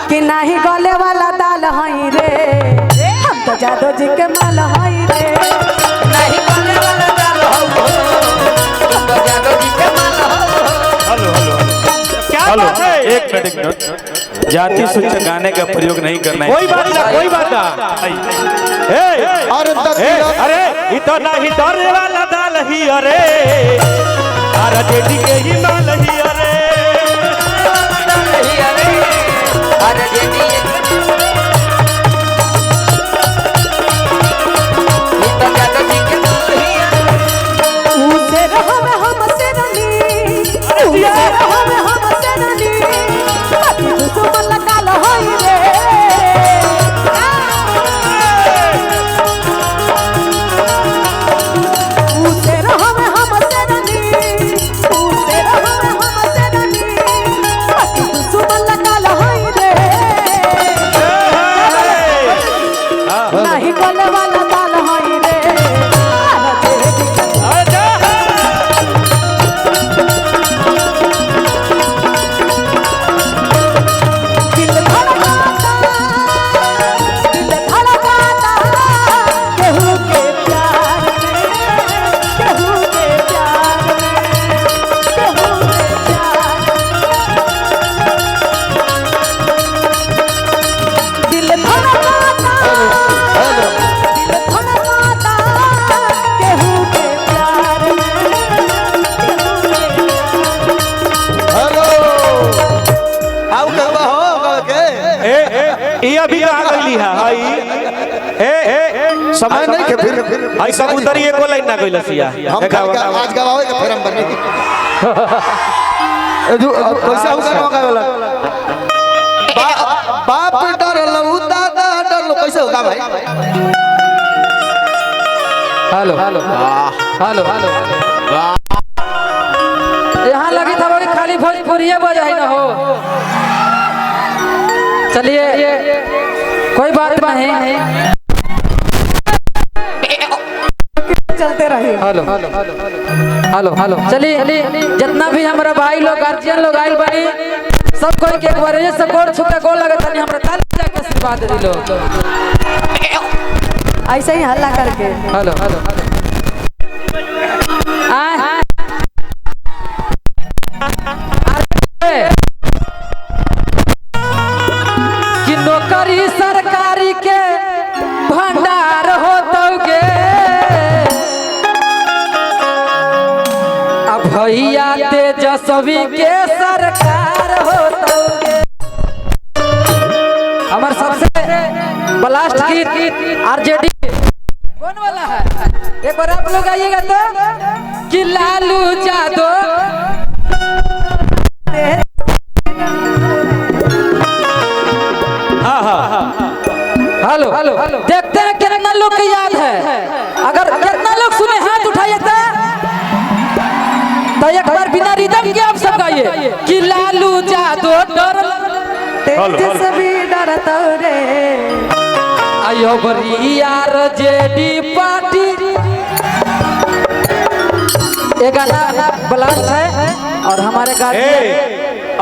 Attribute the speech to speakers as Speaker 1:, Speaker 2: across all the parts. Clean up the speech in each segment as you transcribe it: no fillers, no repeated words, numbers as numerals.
Speaker 1: कि नहीं गले वाला दाल हई रे हम तो जादो जी के माल हई रे
Speaker 2: नहीं गले वाला दाल हो हम तो जादो जी के माल हो।
Speaker 3: हेलो हेलो क्या बात है? एक मिनट जाति सूचक गाने का प्रयोग नहीं करना है। कोई बात ना अरे इतना ही डरे वाला दाल ही अरे अरे जेडी के ही माल ही अरे
Speaker 2: अरे जेडी तो जादो जी के माल ही
Speaker 1: उसे रहो में हम से रनी उसे रहो में हम से रनी बाकी दुश्मन लगा लो हई रे उसे रहो में हम से रनी उसे रहो में हम से रनी बाकी दुश्मन लगा लो हई रे नहीं गले वाला दाल हई रे दिल धड़काता केहू के प्यार में केहू के प्यार में केहू के प्यार दिल धड़काता केहू के प्यार में केहू के
Speaker 4: हेलो आओ कहबा हो के
Speaker 3: ये अभी आ गई है हाई
Speaker 4: समय नहीं के फिर
Speaker 3: हाई कबूतर ये को लाइन ना गइल सिया
Speaker 4: हम आज गवावे के फिर हम बने कैसे हो गया वाला बाप डर लऊ दादा डर लो कैसे होगा भाई
Speaker 2: हेलो हेलो हेलो हेलो यहाँ लगी था वही खाली भोजपुरिये बजाई ना हो। चलिए कोई बात नहीं।
Speaker 1: चलते रहे
Speaker 2: हेलो हेलो हेलो हेलो चलिए जितना भी हमारा भाई लोग गार्जियन लोग आइल बनी सब कोई के एक बार ये सपोर्ट छुके गोल लगे तनी हमरा ताली बजा के आशीर्वाद दिलो।
Speaker 1: ऐसे ही हल्ला करके
Speaker 2: हेलो हेलो कि नौकरी सरकारी के भंडार होतोगे अब भैया तेजस्वी के सरकार होतोगे। हमार सबसे ब्लास्ट गीत आरजेडी कौन वाला है एक बार आप लोग आइएगा तो कि लालू यादव हेलो हेलो देखते हैं कितना लोग को याद है। अगर कितना लोग सुने हाथ उठाइए तो एक बार बिना रिदम के आप सब गाइए कि लालू यादव डर
Speaker 1: तेजस्वी डरतो रे
Speaker 2: आयो बरियार जेडी पार्टी। ये गाना ब्लास्ट है और हमारे गार्जियन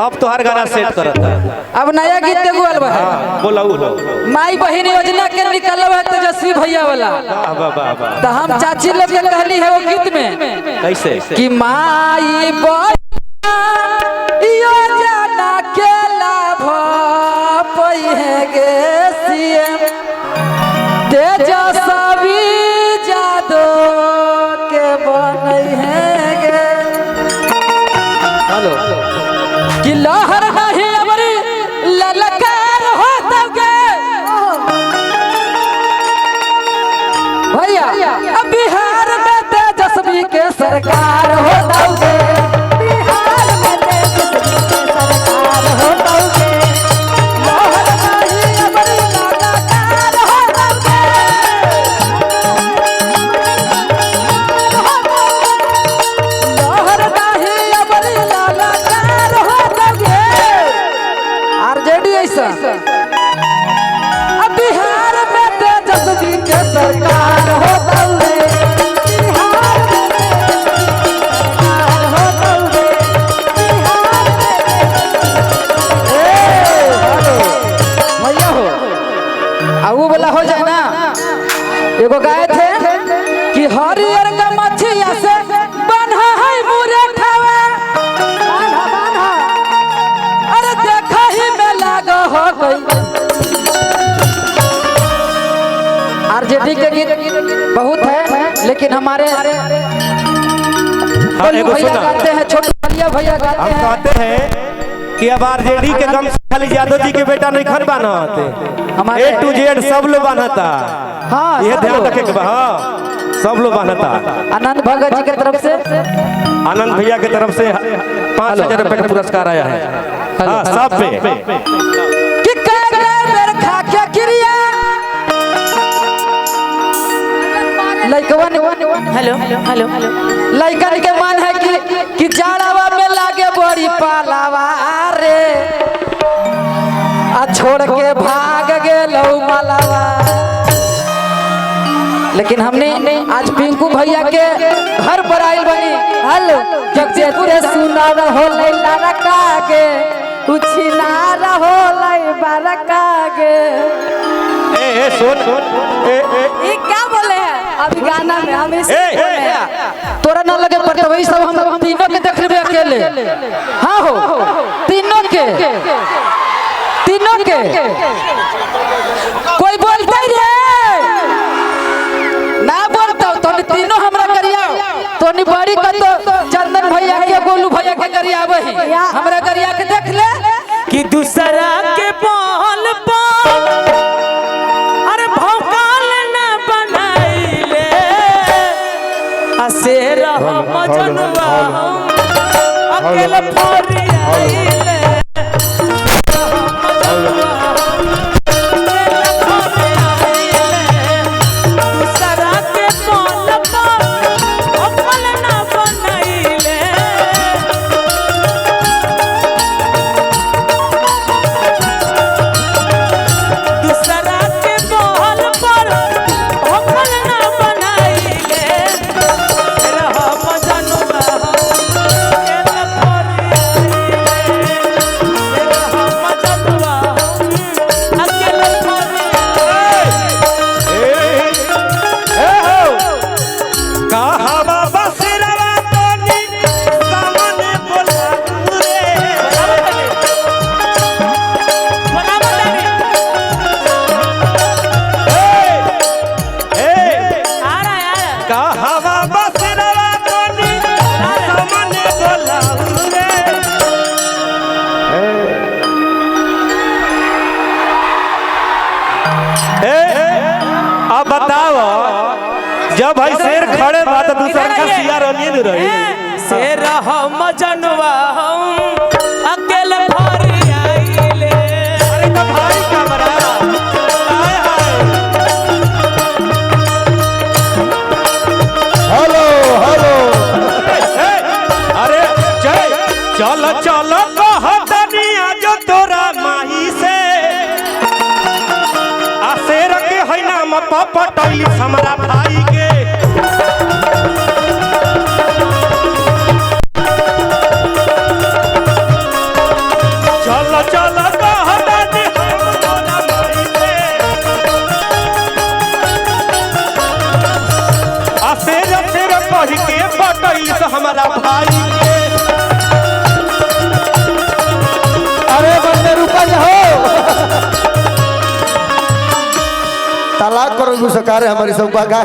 Speaker 3: अब तो हर गाना सेट करता है।
Speaker 2: अब नया गीत देखो अलबा है
Speaker 3: बोला
Speaker 2: माई बहन योजना के निकल है तेजस्वी भैया वाला तो हम चाची लोग के कहली है वो गीत में
Speaker 3: कैसे
Speaker 2: कि माई बहन योजना के लाभ पई है गे सीएम तेजस्वी यादव के बनई है गे। हेलो कि लहर नहीं अमरी ललकार होतोगे भैया अब बिहार में तेजस्वी के सरकार होतोगे
Speaker 1: बिहार में तेजस्वी के सरकार होतोगे
Speaker 2: लहर नहीं अमरी ललकार होतोगे लहर नहीं अमरी ललकार होतोगे। आरजेडी ऐसा अब बिहार में तेजस्वी के सरकार होतोगे
Speaker 1: बिहार में तेजस्वी के सरकार होतोगे बिहार में
Speaker 2: वो वाला हो जाए ना। एगो गाय थे कि हरियर का मछिया से बन्हा है मुरठवा, अरे देखा ही में लागो हो गई। आरजेडी के गीत बहुत है, लेकिन हमारे भैया गाते हैं, छोटे भैया गाते
Speaker 3: हम
Speaker 2: हैं।
Speaker 3: कहते हैं कि अब आरजेडी के गम खाली यादव जी के बेटा नहीं खन बनाते,
Speaker 2: हमारे
Speaker 3: A to Z सब लोग बनाता।
Speaker 2: हाँ,
Speaker 3: ये
Speaker 2: सब
Speaker 3: ध्यान
Speaker 2: लोग।
Speaker 3: रखे के हाँ, सब लोग बनाता।
Speaker 2: आनंद भगत जी की तरफ से,
Speaker 3: आनंद भैया की तरफ से 5,000 रुपए का पुरस्कार आया है। हाँ, सब पे
Speaker 2: कि मेरे खा क्या क्रिया लइकवन हेलो हेलो लइकन के मन है कि जाड़ावा में लागे बड़ी पालावा रे, आ छोड़ के भाग गेलौ मालावा। लेकिन हमने आज पिंकू भैया के घर पर आइल बनी। हेलो जब जेते सुना रहो लैला कागे उछिना रहो लै बारकागे।
Speaker 3: ए सुन
Speaker 1: ये क्या बोले हैं अभी गाना में हम इसे बोले हैं।
Speaker 2: तोरा ना लगे पता वही सब हम तीनों के देख लेबे अकेले। हाँ हो तीनों के कोई बोलता ही रे ना बोलता तो तीनों हमरा करिया तो बड़ी का तो चंदन भैया के गोलू भैया के करिया वही हमरा करिया के देख ले
Speaker 5: कि दूसरा के बोल पर अरे भौकाल न बनाइले असे रह मजनुआ अकेले फरियाइले
Speaker 3: अब बताओ जब भाई शेर खड़े बात दूसरा का सियार नींद रही
Speaker 5: शेर हम मजनुआ अकेले फरियाइले।
Speaker 3: अरे तो भाई कैमरा हाय हाय हेलो हेलो अरे चल चल कहतनिया जो तोरा माही से आ शेर के है नाम पपटैली हमरा भाई के चल चल कहतनी तोरा माही से आ शेर कह के पटैली हमरा भाई के।
Speaker 4: अरे बंदे रुका जाओ, तलाक करो गुस्सारे हमारी सब बागा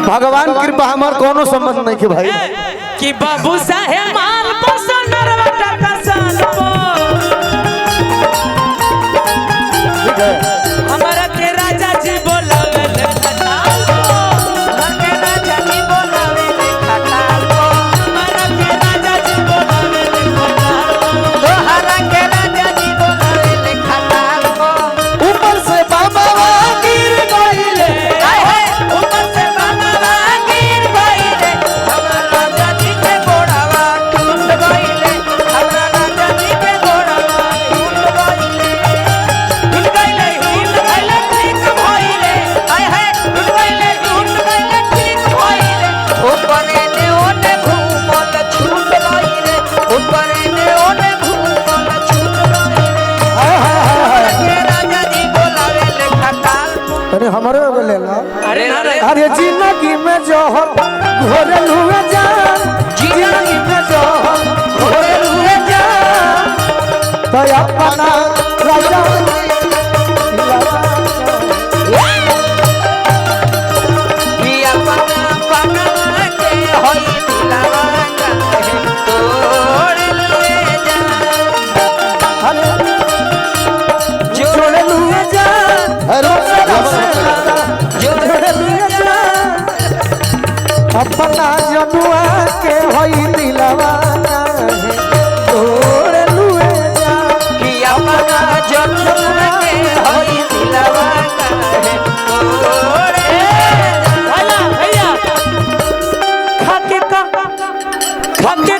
Speaker 4: भगवान कृपा हमार कोनो संबंध नहीं के भाई।
Speaker 5: कि बाबू साहेब माल पसंदर बटा कसान को हमारा के राजा जी बोलावे ले खटाल को हमारा के राजा जी बोलावे ले खटाल को हमारा के राजा जी बोलावे ले खटाल को तोहरा के राजा जी बोलावे ले खटाल को
Speaker 4: ऊपर से बाबा
Speaker 5: गिर गइले ऊपर से बाबा गिर गइले हमारा राजा जी के गोड़ावा टूट गइले हमारा राजा जी
Speaker 4: तने हमारे एगो ले लो
Speaker 5: अरे ना रे
Speaker 4: अरे जिंदगी में जोहर घोरल हुए जान जिंदगी में जोहर घोरल हुए जान तो अपना राजा
Speaker 5: कि अपना पना के होई दिलवा काहे तोड़ ले जा
Speaker 4: अरे
Speaker 5: जोड़
Speaker 4: हुए जान जोड़ल हुए जान अपना जनुआ के होई दिलवा काहे घोरल हुए जान
Speaker 5: कि अपना जन्म के होई दिलवा काहे तोड़ भला भैया खाके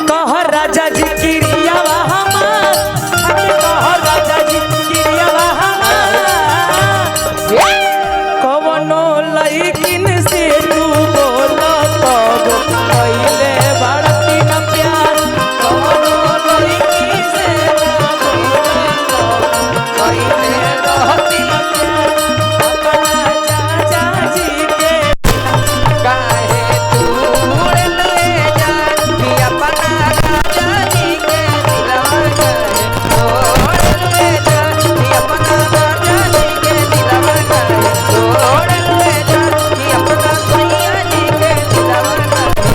Speaker 5: कह राजा जी किरियावा हमार खाके कह राजा जी किरियावा हमार कवनो लइकिन से तू बोला तब पहिले बड़ती न प्यार कवनो लइकिन से ना बोले तब पहिले रहती न प्यार अपना चाचा जी के काहे तोड़ ले जा कि अपना राजा जी के दिलवा काहे तोड़ ले जा कि अपना राजा जी के दिलवा काहे तोड़ ले जा कि अपना सैया जी के दिलवा काहे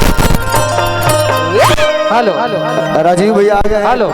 Speaker 2: हेलो
Speaker 4: राजीव भैया आ गए
Speaker 2: हेलो